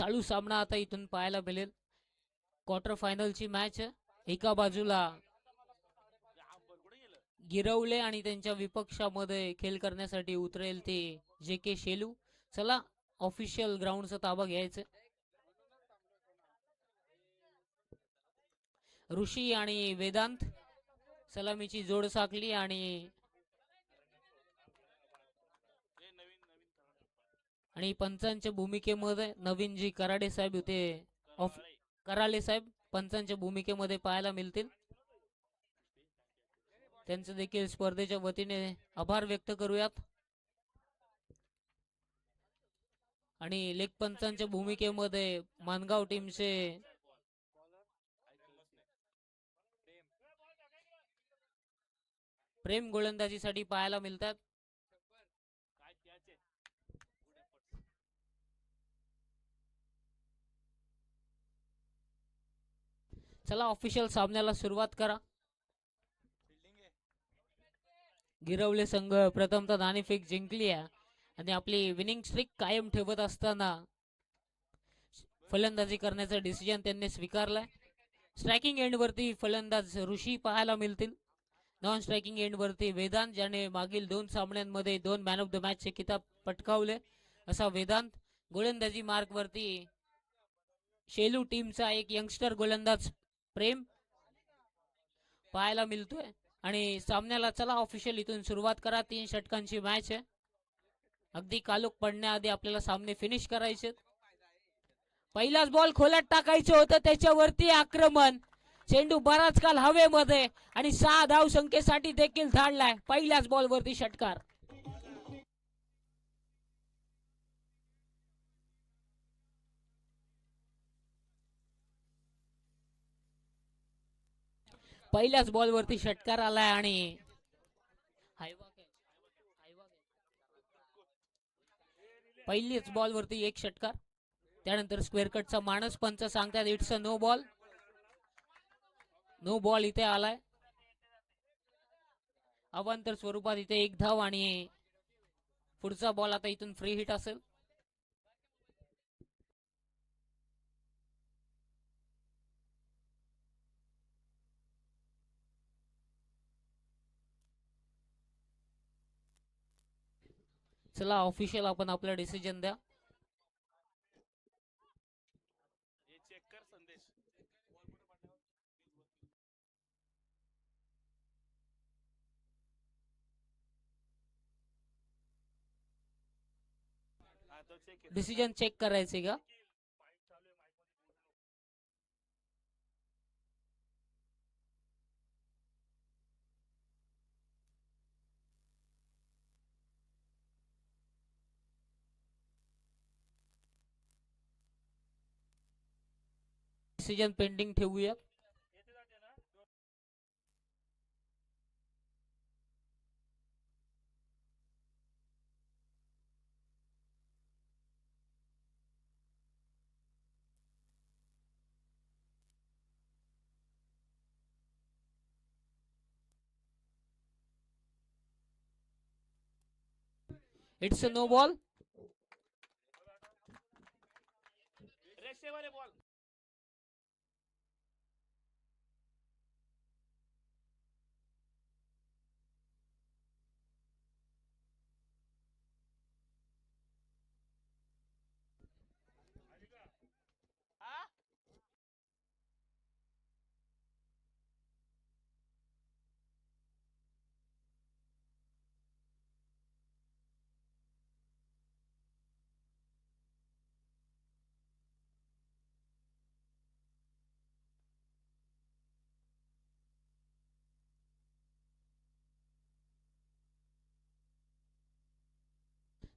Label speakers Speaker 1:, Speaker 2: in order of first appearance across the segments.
Speaker 1: चालू सामना आता इथून पाहायला मिळेल. क्वार्टर फायनलची मॅच. एका बाजूला गिरवले आणि त्यांच्या विपक्षामध्ये खेळ करण्यासाठी उतरेल ते JK शेलू. चला ऑफिशियल ग्राउंडचा ताबा घ्यायचं. ऋषी आणि वेदांत सलामीची जोड साकली आणि पंचांच्या भूमिकेमध्ये नवीन जी कराडे साहेब होते, कराळे साहेब पंचांच्या भूमिकेमध्ये पाहायला मिळतील. त्यांचं देखील स्पर्धेच्या वतीने आभार व्यक्त करूयात. आणि लेग पंचांच्या भूमिकेमध्ये मानगाव टीमचे प्रेम गोलंदाजीसाठी पाहायला मिळतात. चला ऑफिशियल सामन्याला सुरुवात करा. गिरवले संघ प्रथमतः नाणेफेक जिंकली आहे आणि आपली विनिंग स्ट्रिक कायम ठेवत असताना फलंदाजी करण्याचा डिसिजन त्यांनी स्वीकारलाय. स्ट्रायकिंग एंड वरती फलंदाज ऋषी पाहायला मिळतील. नॉन स्ट्रायकिंग एंड वरती वेदांत, ज्याने मागील 2 सामन्यांमध्ये 2 मॅन ऑफ द मॅच चे किताब पटकावले असा वेदांत. गोलंदाजी मार्क वरती शेलू टीमचा एक यंगस्टर गोलंदाज प्रेम पाहायला मिळतोय. आणि सामन्याला चला ऑफिशियल इथून सुरुवात करा. 3 षटकांची मॅच आहे. अगदी कालोख पडण्याआधी आपल्याला सामने फिनिश करायचे. पहिलाच बॉल खोलात टाकायचं होतं, त्याच्यावरती आक्रमण. चेंडू बराच काल हवेमध्ये आणि 6 धाव संख्येसाठी देखील धाडलाय. पहिल्याच बॉल वरती षटकार. पहिल्याच बॉल वरती षटकार आलाय आणि पहिल्याच बॉल वरती एक षटकार. त्यानंतर स्क्वेअर कटचा मानस पंच सांगतात it's a no ball. No ball इथे आलाय. अवांतर स्वरूपात इथे एक धाव आणि पुढचा बॉल आता इथून फ्री हिट असेल. चला ऑफिशियल आपण आपला डिसिजन द्या. डिसिजन चेक करायचे का? डिसिजन पेंडिंग ठेवूया. It's a no ball.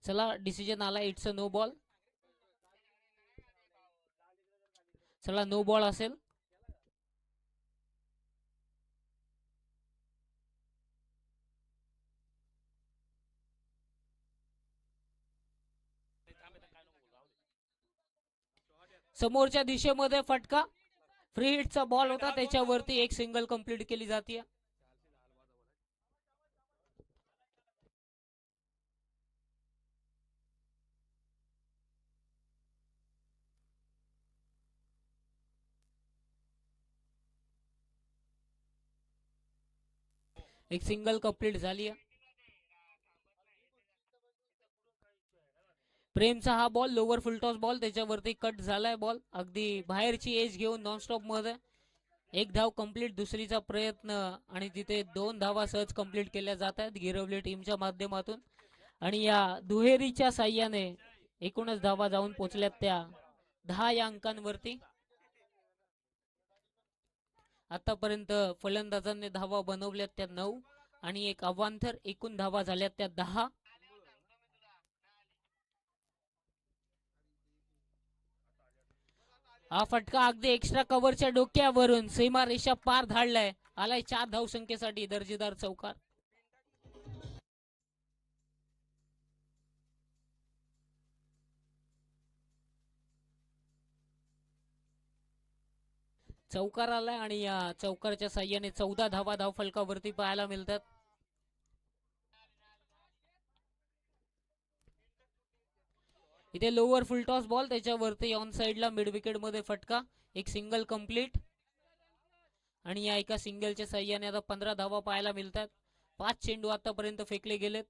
Speaker 1: चला डिसिजन आला इट्स अ नो बॉल. चला नो बॉल असेल. समोरच्या दिशेमध्ये फटका. फ्री हिटचा बॉल होता, त्याच्यावरती एक सिंगल कंप्लीट केली जाते. एक सिंगल कंप्लीट झाली आहे. प्रेमचा हा बॉल लोवर फुलटॉस बॉल, त्याच्यावरती कट झालाय बॉल, अगदी बाहेरची एज घेऊन नॉनस्टॉप मध्ये. एक धाव कंप्लीट, दुसरीचा प्रयत्न आणि तिथे 2 धावा सहज कंप्लीट केल्या जात आहेत गिरवली टीमच्या माध्यमातून. आणि या दुहेरीच्या साह्याने एकूणच धावा जाऊन पोहोचल्यात त्या 10 या अंकांवरती. आतापर्यंत फलंदाजांनी धावा बनवल्यात त्या 9 आणि एक अवांतर, एकूण धावा झाल्यात त्या 10. हा फटका अगदी एक्स्ट्रा कव्हरच्या डोक्यावरून सीमारेषा पार धाडलाय, आलाय 4 धावसंख्येसाठी दर्जेदार चौकार. चौकार आलाय आणि या चौकारच्या साह्याने 14 धावा धावफलकावरती पाहायला मिळतात. इथे लोअर फुलटॉस बॉल, त्याच्यावरती ऑन साइडला मिड विकेट मध्ये फटका, एक सिंगल कंप्लीट. आणि या एका सिंगलच्या साह्याने आता 15 धावा पाहायला मिळतात. 5 चेंडू आतापर्यंत फेकले गेलेत.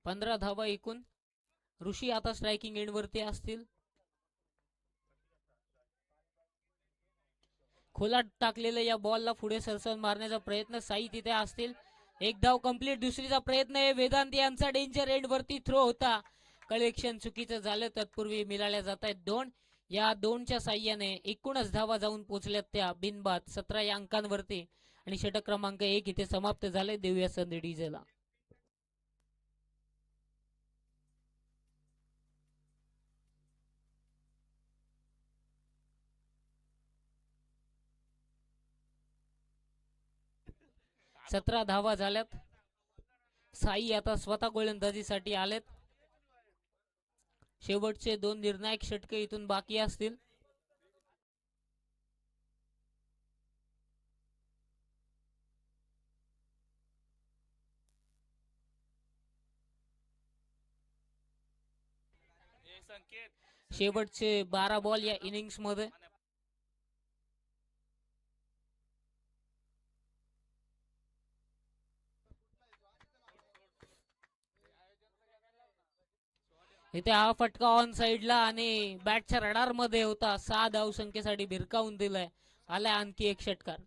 Speaker 1: 15 धावा एकूण. ऋषी आता स्ट्रायकिंग एंड वरती असतील. खोला टाकलेल्या या बॉलला पुढे सरसवून मारण्याचा प्रयत्न, साई तिथे असतील. एक धाव कंप्लीट, दुसरीचा प्रयत्न आहे वेदांत यांचा, डेंजर एंड वरती थ्रो होता, कलेक्शन चुकीचं झालं, तत्पूर्वी मिळाल्या जात आहेत 2. या 2च्या साह्याने एकूणच धावा जाऊन पोहोचल्यात त्या बिनबाद 17 या अंकांवरती. आणि षटक क्रमांक 1 इथे समाप्त झाले. देऊया संधी डीजेला. सतरा धावा झाल्यात. साई आता स्वतः गोलंदाजीसाठी आलेत. शेवटचे 2 निर्णायक षटके इथून बाकी असतील. शेवटचे 12 बॉल या इनिंग्स मध्ये. इथे हा फटका ऑन साइडला आणि बॅटच्या रडार मध्ये होता, 6 धावसंख्येसाठी भिरकावून दिलाय, आलाय आणखी एक षटकार.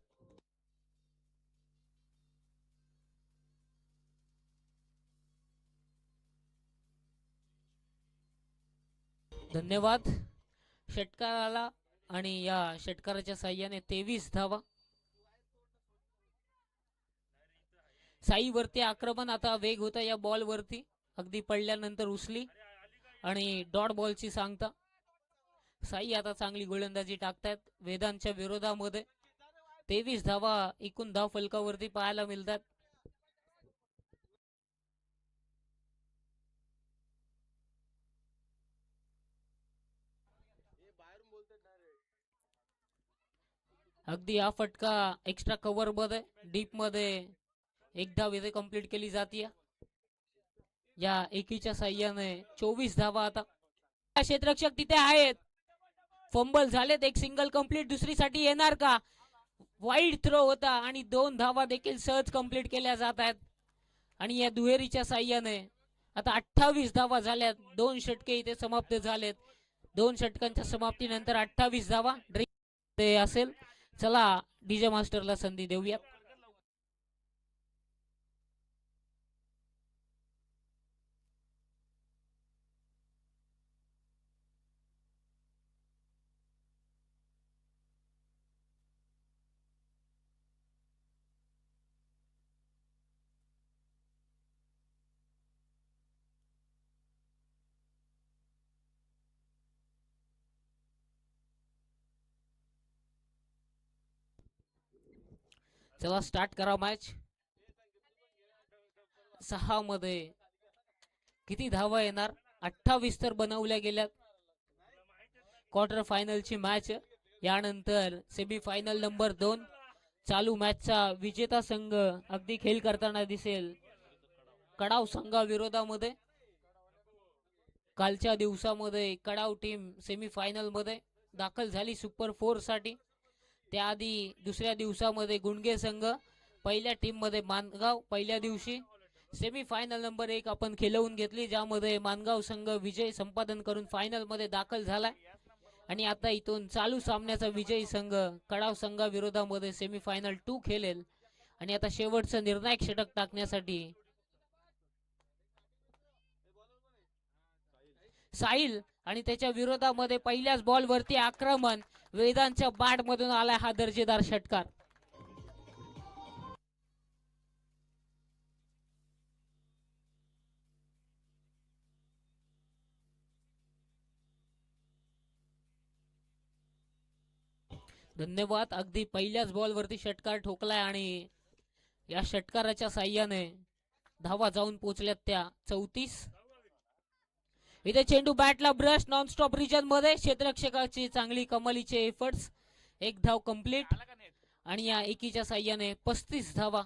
Speaker 1: धन्यवाद. षटकाराला आणि या षटकाराच्या साह्याने 23 धावा. साई वरती आक्रमण, आता वेग होता या बॉल वरती, अगदी पडल्यानंतर उचली आणि डॉट बॉलची सांगता. साई आता चांगली गोलंदाजी टाकतायत वेदांच्या विरोधामध्ये. 23 धावा एकूण धाव फलकावरती पाहायला मिळतात. अगदी हा फटका एक्स्ट्रा कव्हर मध्ये, डीप मध्ये एक धाव इथे कंप्लीट केली जाते. या एकीच्या साह्याने 24 धावा. आता क्षेत्ररक्षक तिथे आहेत, फंबल झालेत, एक सिंगल कंप्लीट, दुसरीसाठी येणार का? वाईड थ्रो होता आणि 2 धावा देखील सहज कंप्लीट केल्या जात आहेत. आणि या दुहेरीच्या साह्याने आता 28 धावा झाल्यात. 2 षटके इथे समाप्त झालेत. 2 षटकांच्या समाप्तीनंतर 28 धावा ते असेल. चला डीजे मास्टरला संधी देऊया. चला स्टार्ट करा मॅच. 6 मध्ये किती धावा येणार? 28 तर बनवल्या गेल्यात. क्वार्टर फायनलची मॅच, यानंतर सेमीफायनल नंबर 2. चालू मॅचचा विजेता संघ अगदी खेळ करताना दिसेल कडाव संघाविरोधामध्ये. कालच्या दिवसामध्ये कडाव टीम सेमीफायनल मध्ये दाखल झाली सुपर 4 साठी. त्याआधी दुसऱ्या दिवसामध्ये गुंडगे संघ पहिल्या टीम मध्ये मानगाव पहिल्या दिवशी सेमीफायनल नंबर 1 आपण खेळवून घेतली, ज्यामध्ये मानगाव संघ विजय संपादन करून फायनल मध्ये दाखल झालाय. आणि आता इथून चालू सामन्याचा विजयी संघ कडाव संघाविरोधामध्ये सेमीफायनल 2 खेळेल. आणि आता शेवटचं निर्णायक षटक टाकण्यासाठी साहिल आणि त्याच्या विरोधामध्ये पहिल्याच बॉल वरती आक्रमण, वेदांच्या बॅट मधून आलाय हा दर्जेदार षटकार. धन्यवाद. अगदी पहिल्याच बॉल वरती षटकार ठोकलाय आणि या षटकाराच्या साह्याने धावा जाऊन पोहोचल्यात त्या 34. इथे चेंडू बॅटला ब्रश नॉनस्टॉप रिजन मध्ये क्षेत्ररक्षकाची चांगली कमालीचे एफर्ट्स. एक धाव कंप्लीट आणि या एकीच्या साह्याने 35 धावा.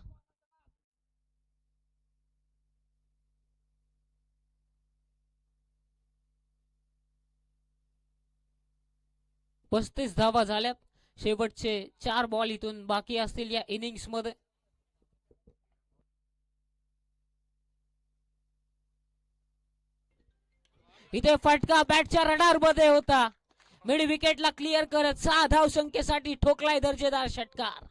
Speaker 1: पस्तीस धावा झाल्यात. शेवटचे 4 बॉल इथून बाकी असतील या इनिंग्स मध्ये. इथे फटका बॅटच्या रडार मध्ये होता. मिड विकेटला क्लिअर करत 6 धाव संख्येसाठी ठोकलाय दर्जेदार षटकार.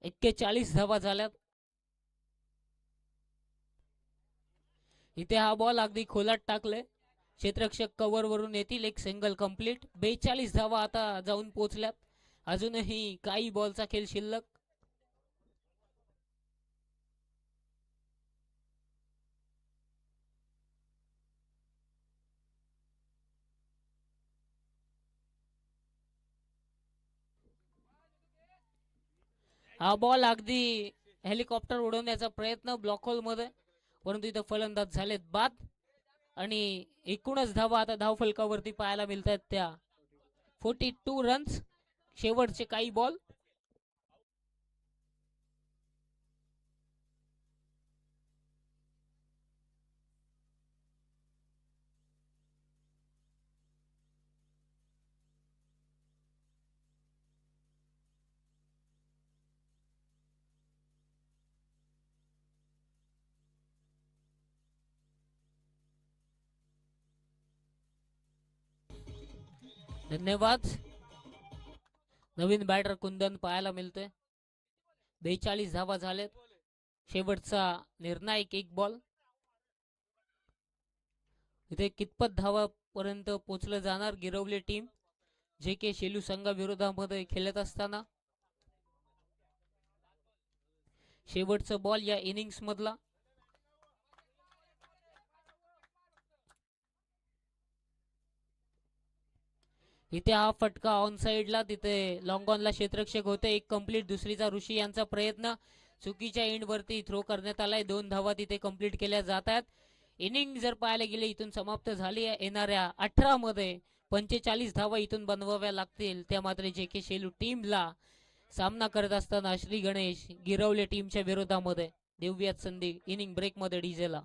Speaker 1: इतके 40 धावा झाल्यात. इथे हा बॉल अगदी खोलात टाकले, क्षेत्ररक्षक कव्हर वरून येतील. एक सिंगल कंप्लीट. 42 धावा आता जाऊन पोहोचल्यात. अजूनही काही बॉलचा खेळ शिल्लक. हा बॉल अगदी हेलिकॉप्टर उडवण्याचा प्रयत्न ब्लॉक होल मध्ये, परंतु इथं फलंदाज झालेत बाद. आणि एकूणच धावा आता धावफलकावरती पाहायला मिळत आहेत त्या 42 रन्स. शेवटचे काही बॉल. धन्यवाद. नवीन बॅटर कुंदन पाहायला मिळतोय. 42 धावा झालेत. शेवटचा निर्णायक एक बॉल. इथे कितपत धावा पर्यंत पोहोचलं जाणार गिरवली टीम जे के शेलू संघाविरोधामध्ये खेळत असताना. शेवटचा बॉल या इनिंग्स मधला. इथे हा फटका ऑन साइडला, तिथे लॉंग ऑनला क्षेत्ररक्षक होते. एक कंप्लीट. दुसरीचा ऋषी यांचा प्रयत्न चुकीच्या एंड वरती थ्रो करण्यात आलाय. 2 धावा तिथे कंप्लीट केल्या जातात. इनिंग जर पाहायला गेले इथून समाप्त झाली. येणाऱ्या 18 मध्ये 45 धावा इथून बनवाव्या लागतील. त्या मात्र जे के शेलू टीमला सामना करत असताना श्री गणेश गिरवले टीमच्या विरोधामध्ये देऊयात संधी इनिंग ब्रेक मध्ये डीजेला.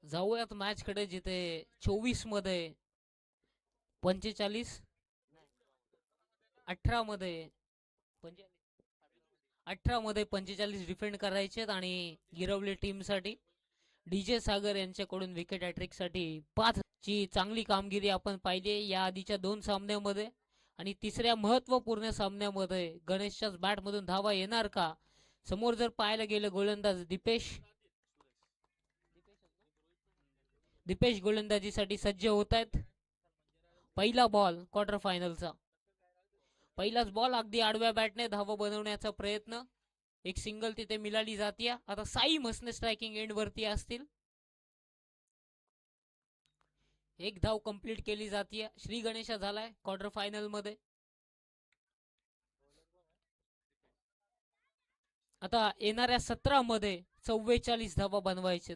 Speaker 1: जाऊयात मॅच कडे जिथे 24 मध्ये 45, 18 मध्ये 18 मध्ये 45 डिफेंड करायचे आणि गिरवली टीम साठी डीजे सागर यांच्याकडून विकेट हॅट्रिक साठी 5 ची चांगली कामगिरी आपण पाहिली या आधीच्या 2 सामन्यामध्ये. आणि तिसऱ्या महत्वपूर्ण सामन्यामध्ये गणेशच्याच बॅट मधून धावा येणार का? समोर जर पाहायला गेलं गोलंदाज दीपेश गोलंदाजीसाठी सज्ज होत आहेत. पहिला बॉल क्वार्टर फायनलचा, पहिलाच बॉल अगदी आडव्या बॅटने धावा बनवण्याचा प्रयत्न, एक सिंगल तिथे मिळाली जाते. आता साई म्हसने स्ट्रायकिंग एंड वरती असतील. एक धाव कंप्लीट केली जाते. श्री गणेशा झालाय क्वार्टर फायनल मध्ये. आता येणाऱ्या 17 मध्ये 44 धावा बनवायचे.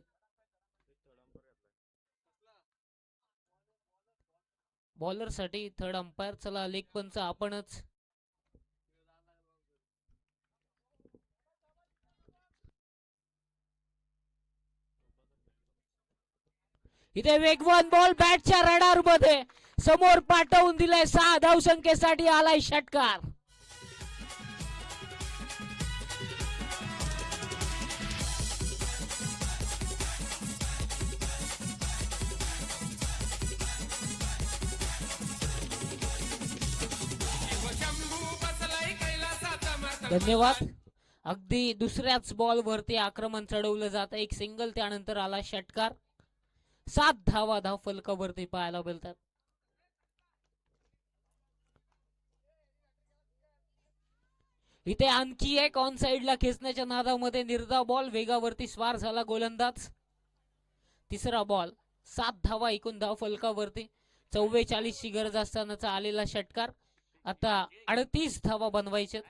Speaker 1: बॉलर साठी थर्ड अंपायर. चला लेग पंच आपणच. इथे वेगवान बॉल बॅटच्या रडार मध्ये समोर पाठवून दिलाय. 6 धावसंख्येसाठी आलाय षटकार. धन्यवाद. अगदी दुसऱ्याच बॉल वरती आक्रमण चढवलं जातं. एक सिंगल, त्यानंतर आला षटकार. 7 धावा धाव फलकावरती पाहायला मिळतात. इथे आणखी एक ऑन साइडला खेचण्याच्या नादामध्ये निर्धाव बॉल, वेगावरती स्वार झाला गोलंदाज. तिसरा बॉल. 7 धावा एकूण धाव फलकावरती. 44 ची गरज असतानाचा आलेला षटकार. आता 38 धावा बनवायचे.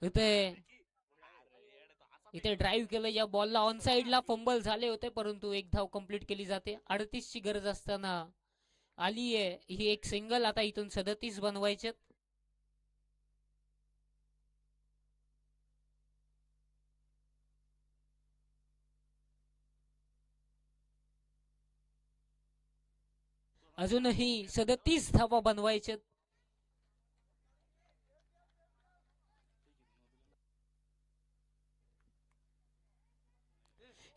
Speaker 1: इथे ड्राईव्ह केलं या बॉलला. ऑन साइडला फंबल झाले होते, परंतु एक धाव कंप्लीट केली जाते. 38 ची गरज असताना आली आहे ही एक सिंगल. आता इथून 37 बनवायचे. अजूनही 37 धावा बनवायचे.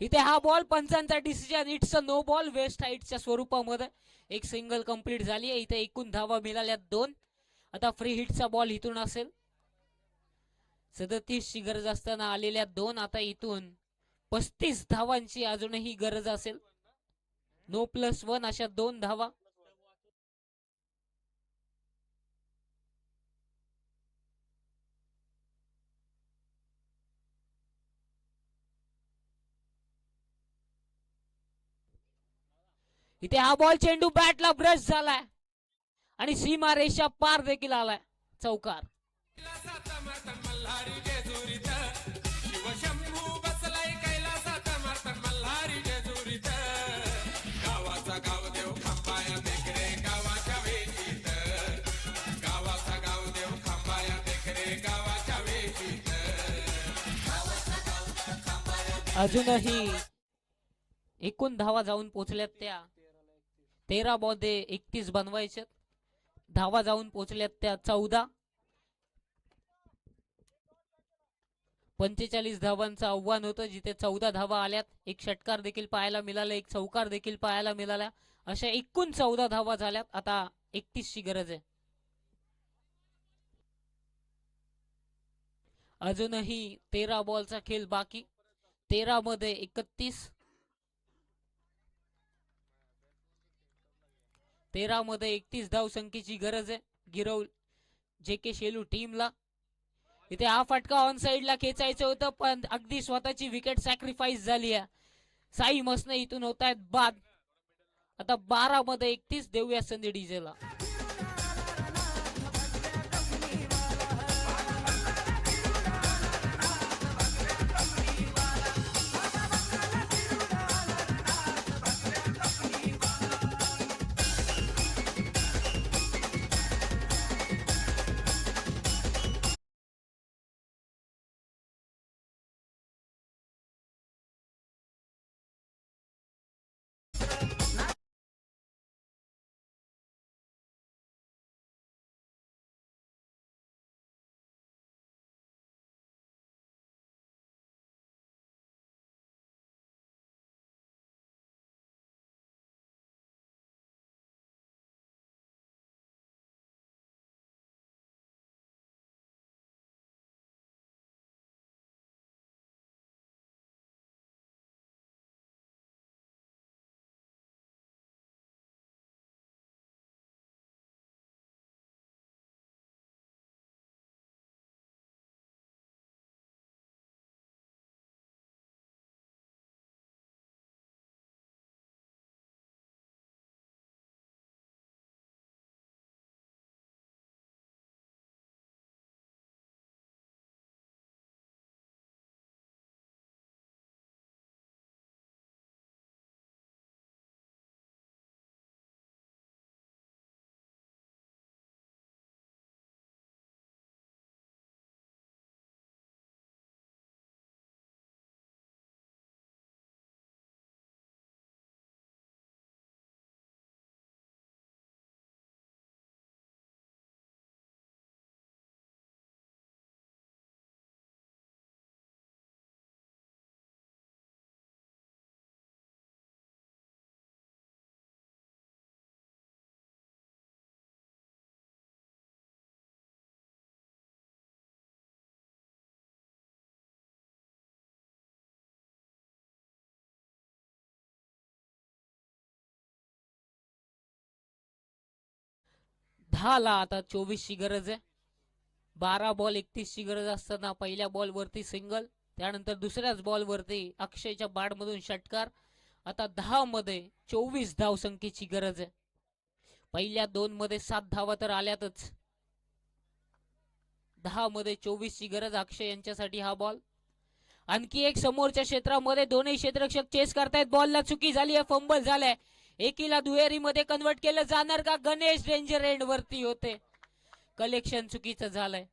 Speaker 1: इथे हा बॉल पंचांचा decision. It's a no ball. Waist हाईटच्या स्वरूपामध्ये एक सिंगल कंप्लीट झाली आहे. इथे एकूण धावा मिळाल्या 2. आता फ्री हिटचा बॉल इथून असेल. 37 ची गरज असताना आलेल्या 2. आता इथून 35 धावांची अजूनही गरज असेल. नो प्लस 1 अशा 2 धावा. इथे हा बॉल चेंडू बॅटला ब्रश झालाय आणि सीमा रेषा पार देखील आलाय. चौकार. अजूनही एकूण धावा जाऊन पोहोचल्यात त्या 13 मध्ये 31 बनवायचे. धावा जाऊन पोहोचल्यात त्या 14. 45 धावांचं आव्हान होतं, जिथे 14 धावा आल्यात. एक षटकार देखील पाहायला मिळाला, एक चौकार देखील पाहायला मिळाला. अशा एकूण 14 धावा झाल्यात. आता 31 ची गरज आहे. अजूनही 13 बॉलचा खेळ बाकी. 13 मध्ये 31. 13 मध्ये 31 धाव संख्येची गरज आहे गिरव JK शेलू टीमला. इथे हा फटका ऑन साइडला खेचायचं होतं, पण अगदी स्वतःची विकेट सॅक्रिफाईस झाली आहे. साई मसने इथून होत आहेत बाद. आता 12 मध्ये 31 देऊया संधी डीजेला. 10 ला आता 24 ची गरज आहे. 12 बॉल 31 ची गरज असताना पहिल्या बॉल वरती सिंगल, त्यानंतर दुसऱ्याच बॉल वरती अक्षयच्या बॅट मधून षटकार. आता 10 मध्ये 24 धावसंख्येची गरज आहे. पहिल्या 2 मध्ये 7 धावा तर आल्यातच. 10 मध्ये 24 ची गरज अक्षय यांच्यासाठी हा बॉल. आणखी एक समोरच्या क्षेत्रामध्ये दोन्ही क्षेत्ररक्षक चेस करतायत. बॉलला चुकी झाली आहे, फंबल झालाय. एकीला दुहेरी मध्ये कन्वर्ट केलं जाणार का? गणेश डेंजर एंड वरती होते. कलेक्शन चुकीचं झालंय.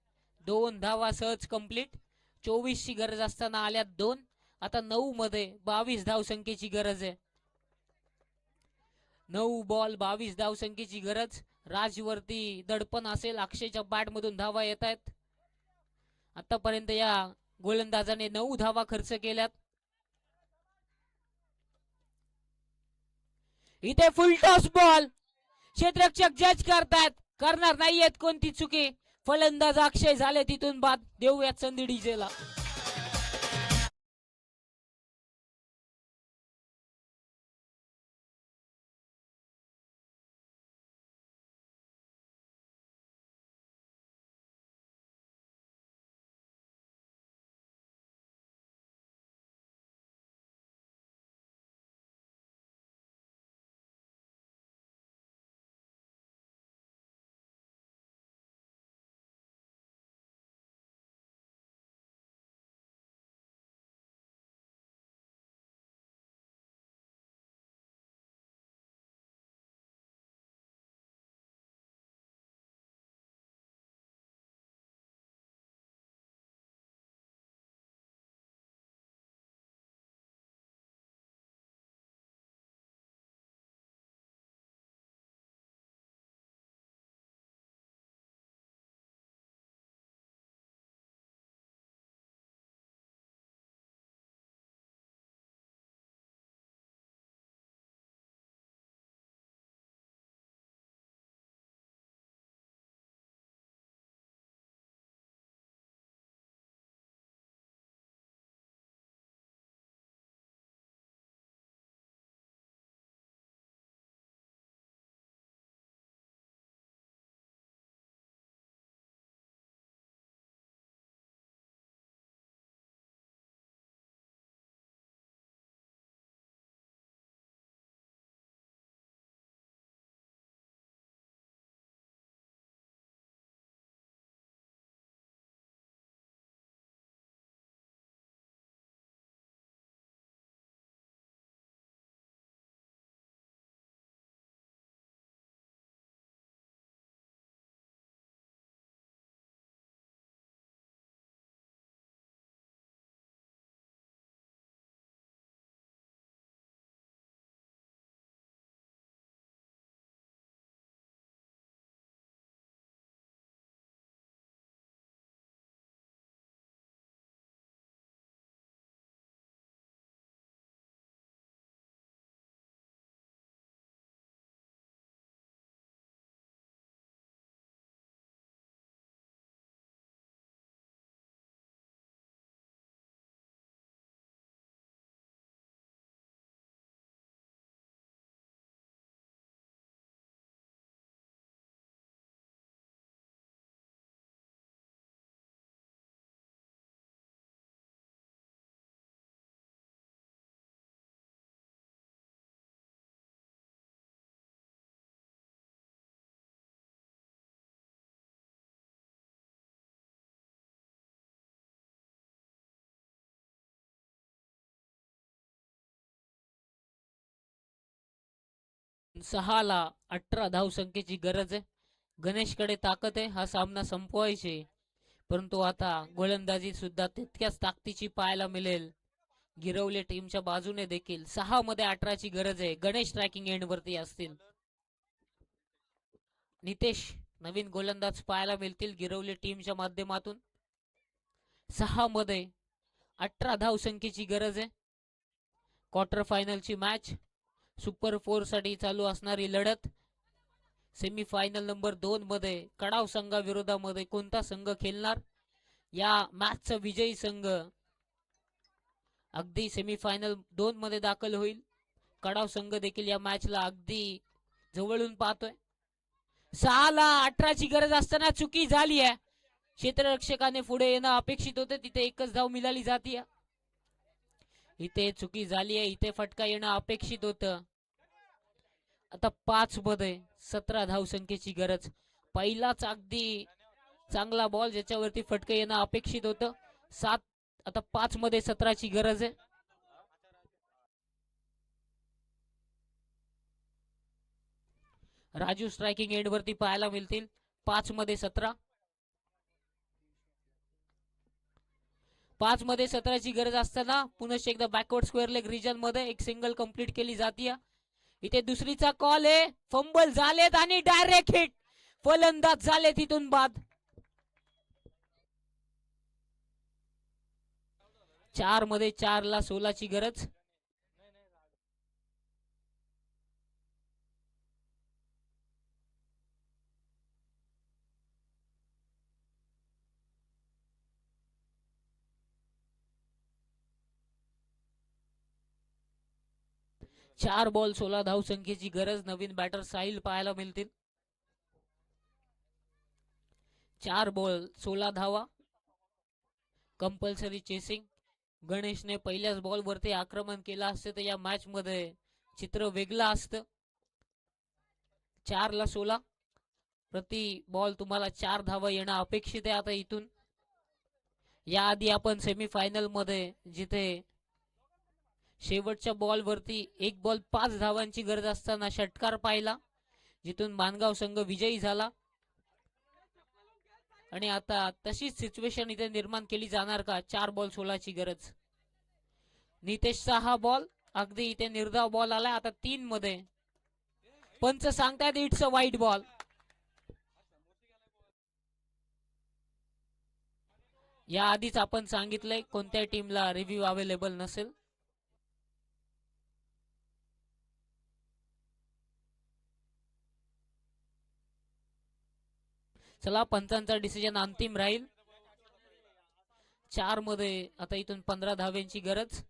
Speaker 1: 2 धावा सहज कंप्लीट. 24 ची गरज असताना आल्यात 2. आता 9 मध्ये 22 धावसंख्येची गरज आहे. 9 बॉल 22 धावसंख्येची गरज. राजवरती दडपण असेल. अक्षयच्या बॅट मधून धावा येत आहेत. आतापर्यंत या गोलंदाजाने 9 धावा खर्च केल्यात. इथे फुल टॉस बॉल. क्षेत्ररक्षक जज करतात, करणार नाहीयेत कोणती चुकी. फलंदाज अक्षय झाले तिथून बाद. देऊयात संधी डीजेला. सहाला 18 धावसंख्येची गरज आहे. गणेशकडे ताकद आहे हा सामना संपवायचे, परंतु आता गोलंदाजी सुद्धा तितक्याच ताकदीची पाहायला मिळेल गिरवले टीमच्या बाजूने देखील. 6 मध्ये 18 ची गरज आहे. गणेश ट्रॅकिंग एंड वरती असतील. नितेश नवीन गोलंदाज पाहायला मिळतील गिरवले टीमच्या माध्यमातून. 6 मध्ये 18 धावसंख्येची गरज आहे. क्वार्टर फायनलची मॅच, सुपर 4 साठी चालू असणारी लढत. सेमीफायनल नंबर 2 मध्ये कडाव संघाविरोधामध्ये कोणता संघ खेळणार? या मॅचचा विजयी संघ अगदी सेमीफायनल 2 मध्ये दाखल होईल. कडाव संघ देखील या मॅचला अगदी जवळून पाहतोय. 6ला 18ची गरज असताना चुकी झाली आहे. क्षेत्ररक्षकाने पुढे येणं अपेक्षित होतं, तिथे एकच धाव मिळाली जाते. इथे चुकी झाली आहे, इथे फटका येणं अपेक्षित होतं. आता 5 मध्ये 17 धावसंख्येची गरज. पहिलाच अगदी चांगला बॉल ज्याच्यावरती फटका येणं अपेक्षित होतं. 7 आता 5 मध्ये 17ची गरज आहे. राजू स्ट्रायकिंग एंड वरती पाहायला मिळतील. 5 मध्ये 17. 5 मध्ये 17ची गरज असताना पुन्हा एकदा बॅकवर्ड स्क्वेअर लेग रिजन मध्ये एक सिंगल कंप्लीट केली जाते. इथे दुसरीचा कॉल आहे. फंबल झालेत आणि डायरेक्ट हिट. फलंदाज झाले तिथून बाद. 4 मध्ये 4ला 16ची गरज. चार बॉल 16 धावसंख्येची गरज. नवीन बॅटर साहिल पाहायला मिळतील. 4 बॉल 16 धावा. Compulsory chasing. गणेशने पहिल्याच बॉल वरती आक्रमण केलं असतं तर या मॅच मध्ये चित्र वेगळं असतं. 4ला 16. प्रति बॉल तुम्हाला 4 धावा येणं अपेक्षित आहे आता इथून. याआधी आपण सेमीफायनल मध्ये जिथे शेवटच्या बॉल वरती एक बॉल 5 धावांची गरज असताना षटकार पाहिला, जिथून मानगाव संघ विजयी झाला. आणि आता तशीच सिच्युएशन इथे निर्माण केली जाणार का? 4 बॉल 16ची गरज. नितेशचा हा बॉल अगदी इथे निर्धाव बॉल आलाय. आता 3 मध्ये पंच सांगतायत इट्स अ वाईट बॉल. या आधीच आपण सांगितलंय कोणत्या टीमला रिव्ह्यू अवेलेबल नसेल. चला, पंचांचा डिसिजन अंतिम राहील. 4 मध्ये आता इथून 15 धाव्यांची गरज.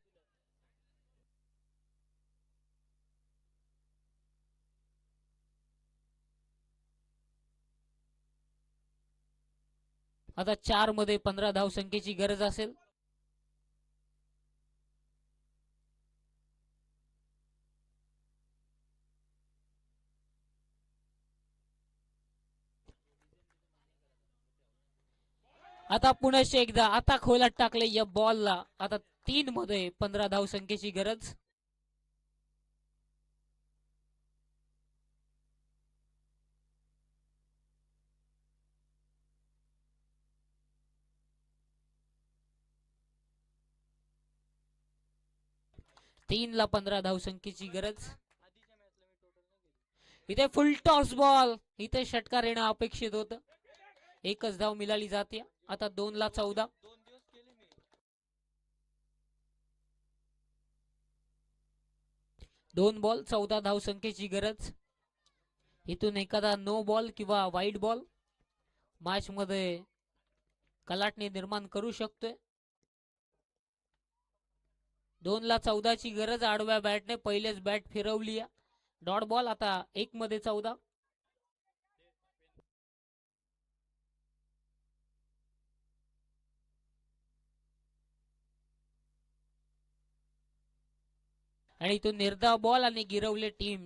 Speaker 1: आता 4 मध्ये 15 धावसंख्येची गरज असेल. आता पुन्हा एकदा आता खोलात टाकले या बॉलला. आता 3 मध्ये 15 धावसंख्येची गरज. ला 15 धावसंख्येची गरज. इथे फुल टॉस बॉल. इथे षटकार येणं अपेक्षित होतं. एकच धाव मिळाली जाते. आता 2ला 14. 2 बॉल 14 धावसंख्येची गरज. इथून एखादा नो बॉल किंवा वाईट बॉल मॅच मध्ये कलाटणी निर्माण करू शकतोय. 2ला 14ची गरज. आडव्या बॅटने पहिलेच बॅट फिरवली. Dot ball. आता 1 मध्ये 14. आणि इथून निर्धाव बॉल आणि गिरवले टीम.